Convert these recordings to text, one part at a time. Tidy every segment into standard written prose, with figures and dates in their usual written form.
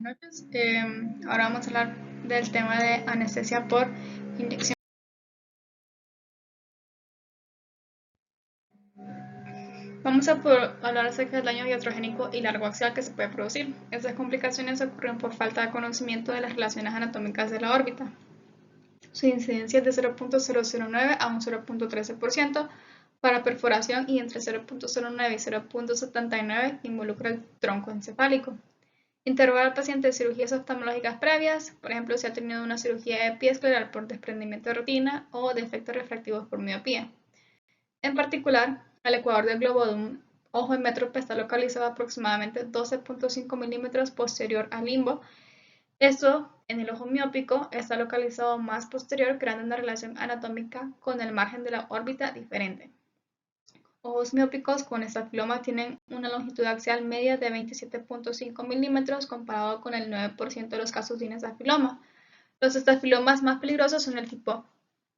Buenas noches. Ahora vamos a hablar del tema de anestesia por inyección. Vamos a hablar acerca del daño iatrogénico y largo axial que se puede producir. Estas complicaciones ocurren por falta de conocimiento de las relaciones anatómicas de la órbita. Su incidencia es de 0.009 a un 0.13% para perforación y entre 0.09 y 0.79 involucra el tronco encefálico. Interrogar al paciente de cirugías oftalmológicas previas, por ejemplo, si ha tenido una cirugía de pie escleral por desprendimiento de retina o defectos refractivos por miopía. En particular, el ecuador del globo de un ojo en métrope está localizado aproximadamente 12.5 milímetros posterior al limbo. Esto, en el ojo miópico, está localizado más posterior, creando una relación anatómica con el margen de la órbita diferente. Ojos miópicos con estafiloma tienen una longitud axial media de 27.5 milímetros comparado con el 9% de los casos sin estafiloma. Los estafilomas más peligrosos son el tipo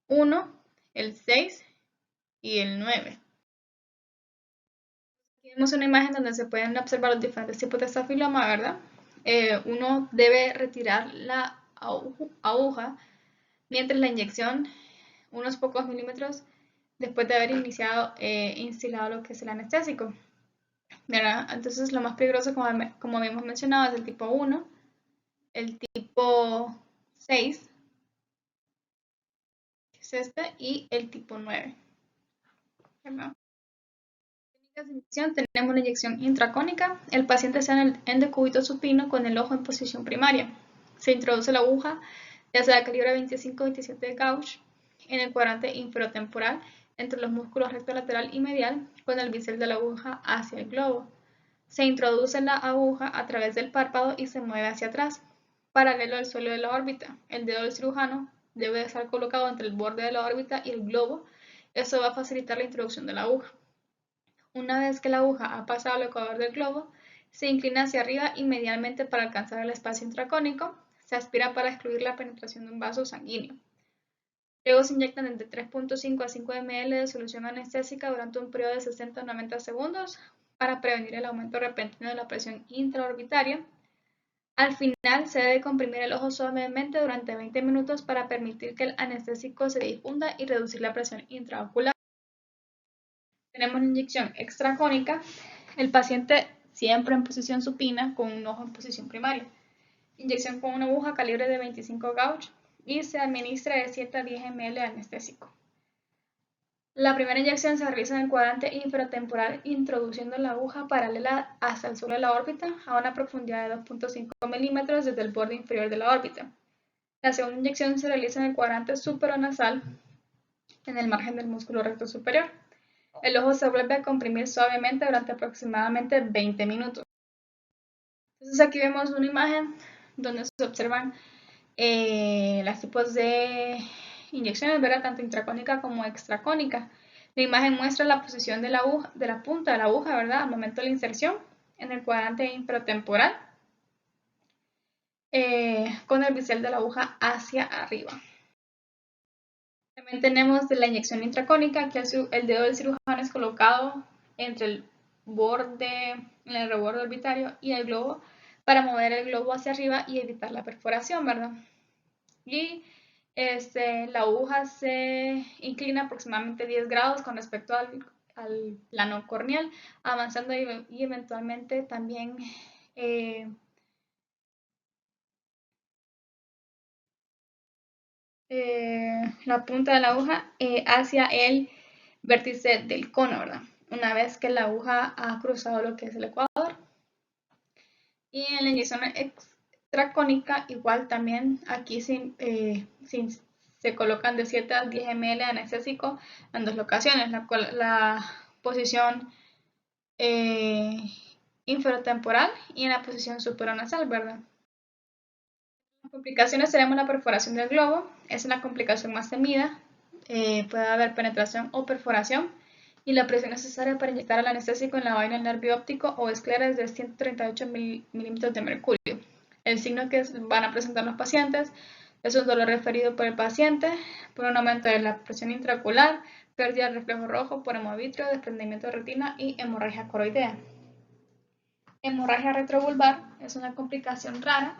1, el 6 y el 9. Aquí vemos una imagen donde se pueden observar los diferentes tipos de estafiloma, ¿verdad? Uno debe retirar la aguja mientras la inyección, unos pocos milímetros después de haber instilado lo que es el anestésico. ¿Verdad? Entonces lo más peligroso, como habíamos mencionado, es el tipo 1, el tipo 6, que es este, y el tipo 9. ¿Verdad? Técnicas de inyección, tenemos la inyección intracónica. El paciente está en el endocúbito supino con el ojo en posición primaria. Se introduce la aguja, ya sea de calibre 25-27 de gauge, en el cuadrante inferotemporal entre los músculos recto lateral y medial, con el bisel de la aguja hacia el globo. Se introduce la aguja a través del párpado y se mueve hacia atrás, paralelo al suelo de la órbita. El dedo del cirujano debe estar colocado entre el borde de la órbita y el globo. Eso va a facilitar la introducción de la aguja. Una vez que la aguja ha pasado al ecuador del globo, se inclina hacia arriba y medialmente para alcanzar el espacio intracónico. Se aspira para excluir la penetración de un vaso sanguíneo. Luego se inyectan entre 3.5 a 5 ml de solución anestésica durante un periodo de 60 a 90 segundos para prevenir el aumento repentino de la presión intraorbitaria. Al final se debe comprimir el ojo suavemente durante 20 minutos para permitir que el anestésico se difunda y reducir la presión intraocular. Tenemos una inyección extracónica, el paciente siempre en posición supina con un ojo en posición primaria. Inyección con una aguja calibre de 25 gauge y se administra de 7 a 10 ml de anestésico. La primera inyección se realiza en el cuadrante inferotemporal introduciendo la aguja paralela hasta el suelo de la órbita a una profundidad de 2.5 milímetros desde el borde inferior de la órbita. La segunda inyección se realiza en el cuadrante supraonasal en el margen del músculo recto superior. El ojo se vuelve a comprimir suavemente durante aproximadamente 20 minutos. Entonces aquí vemos una imagen donde se observan los tipos de inyecciones, ¿verdad? Tanto intracónica como extracónica. La imagen muestra la posición de la punta de la aguja, ¿verdad? Al momento de la inserción en el cuadrante inferotemporal, con el bisel de la aguja hacia arriba. También tenemos de la inyección intracónica, que el dedo del cirujano es colocado entre el borde, en el reborde orbitario y el globo para mover el globo hacia arriba y evitar la perforación, ¿verdad? Y la aguja se inclina aproximadamente 10 grados con respecto al plano corneal, avanzando y eventualmente también la punta de la aguja hacia el vértice del cono, ¿verdad? Una vez que la aguja ha cruzado lo que es el ecuador. Y en la inyección extracónica, igual también aquí se colocan de 7 a 10 ml de anestésico en dos locaciones. La posición inferotemporal y en la posición supraonasal, ¿verdad? Las complicaciones tenemos la perforación del globo, es la complicación más temida. Puede haber penetración o perforación y la presión necesaria para inyectar el anestésico en la vaina del nervio óptico o esclera es de 138 milímetros de mercurio. El signo que van a presentar los pacientes es un dolor referido por el paciente, por un aumento de la presión intraocular, pérdida del reflejo rojo por hemovitrio, desprendimiento de retina y hemorragia coroidea. Hemorragia retrovulvar es una complicación rara.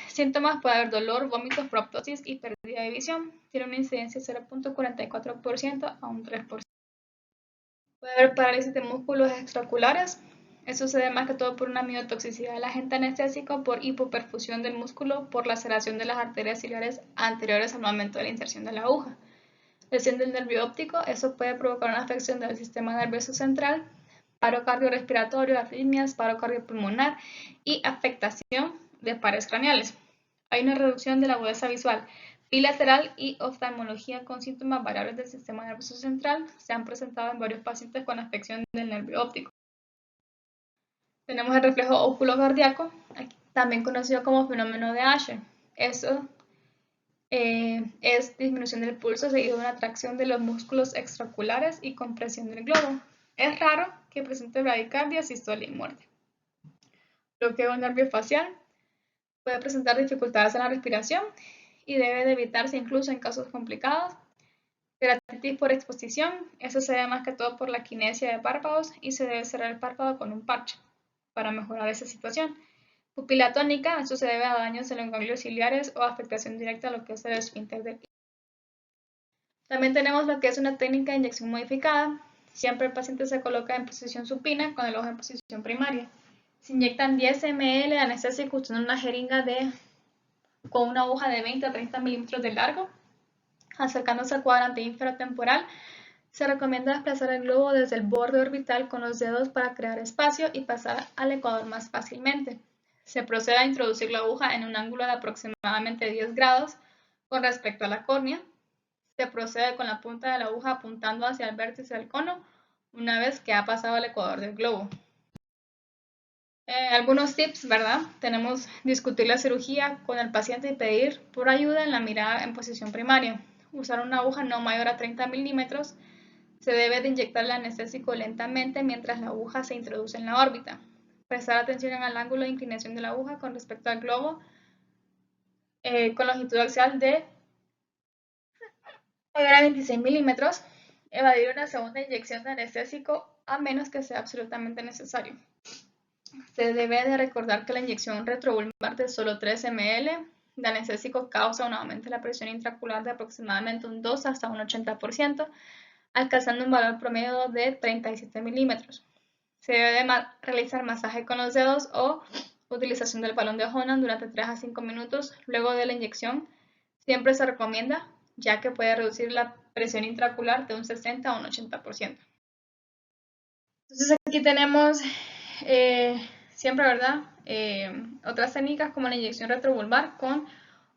Síntomas: puede haber dolor, vómitos, proptosis y pérdida de visión. Tiene una incidencia de 0.44% a un 3%. Puede haber parálisis de músculos extraoculares. Eso se debe más que todo por una miotoxicidad del agente anestésico, por hipoperfusión del músculo, por laceración de las arterias ciliares anteriores al momento de la inserción de la aguja. Lesión del nervio óptico. Eso puede provocar una afección del sistema nervioso central, paro cardiorrespiratorio, arritmias, paro cardiopulmonar y afectación de pares craneales. Hay una reducción de la agudeza visual bilateral y oftalmología con síntomas variables del sistema nervioso central. Se han presentado en varios pacientes con afección del nervio óptico. Tenemos el reflejo oculocardíaco, también conocido como fenómeno de Usher. Eso es disminución del pulso seguido de una tracción de los músculos extraoculares y compresión del globo. Es raro que presente bradicardia, sístole y muerte. Bloqueo nerviofacial. Puede presentar dificultades en la respiración y debe de evitarse incluso en casos complicados. Keratitis por exposición. Eso se debe más que todo por la quinesia de párpados y se debe cerrar el párpado con un parche para mejorar esa situación. Pupila tónica. Esto se debe a daños en los ganglios ciliares o afectación directa a lo que es el esfínter del iris. También tenemos lo que es una técnica de inyección modificada. Siempre el paciente se coloca en posición supina con el ojo en posición primaria. Se inyectan 10 ml de anestésico usando una jeringa con una aguja de 20 a 30 milímetros de largo. Acercándose al cuadrante inferotemporal, se recomienda desplazar el globo desde el borde orbital con los dedos para crear espacio y pasar al ecuador más fácilmente. Se procede a introducir la aguja en un ángulo de aproximadamente 10 grados con respecto a la córnea. Se procede con la punta de la aguja apuntando hacia el vértice del cono una vez que ha pasado el ecuador del globo. Algunos tips, ¿verdad? Tenemos discutir la cirugía con el paciente y pedir por ayuda en la mirada en posición primaria. Usar una aguja no mayor a 30 milímetros. Se debe de inyectar el anestésico lentamente mientras la aguja se introduce en la órbita. Prestar atención al ángulo de inclinación de la aguja con respecto al globo con longitud axial de mayor a 26 milímetros. Evadir una segunda inyección de anestésico a menos que sea absolutamente necesario. Se debe de recordar que la inyección retrovulvar de solo 3 ml de anestésico causa un aumento de la presión intraocular de aproximadamente un 2 hasta un 80%, alcanzando un valor promedio de 37 milímetros. Se debe de realizar masaje con los dedos o utilización del balón de Honan durante 3 a 5 minutos luego de la inyección. Siempre se recomienda, ya que puede reducir la presión intraocular de un 60 a un 80%. Entonces aquí tenemos siempre, ¿verdad? Otras técnicas como la inyección retrovulvar con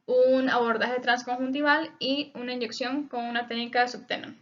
un abordaje transconjuntival y una inyección con una técnica de subtenon.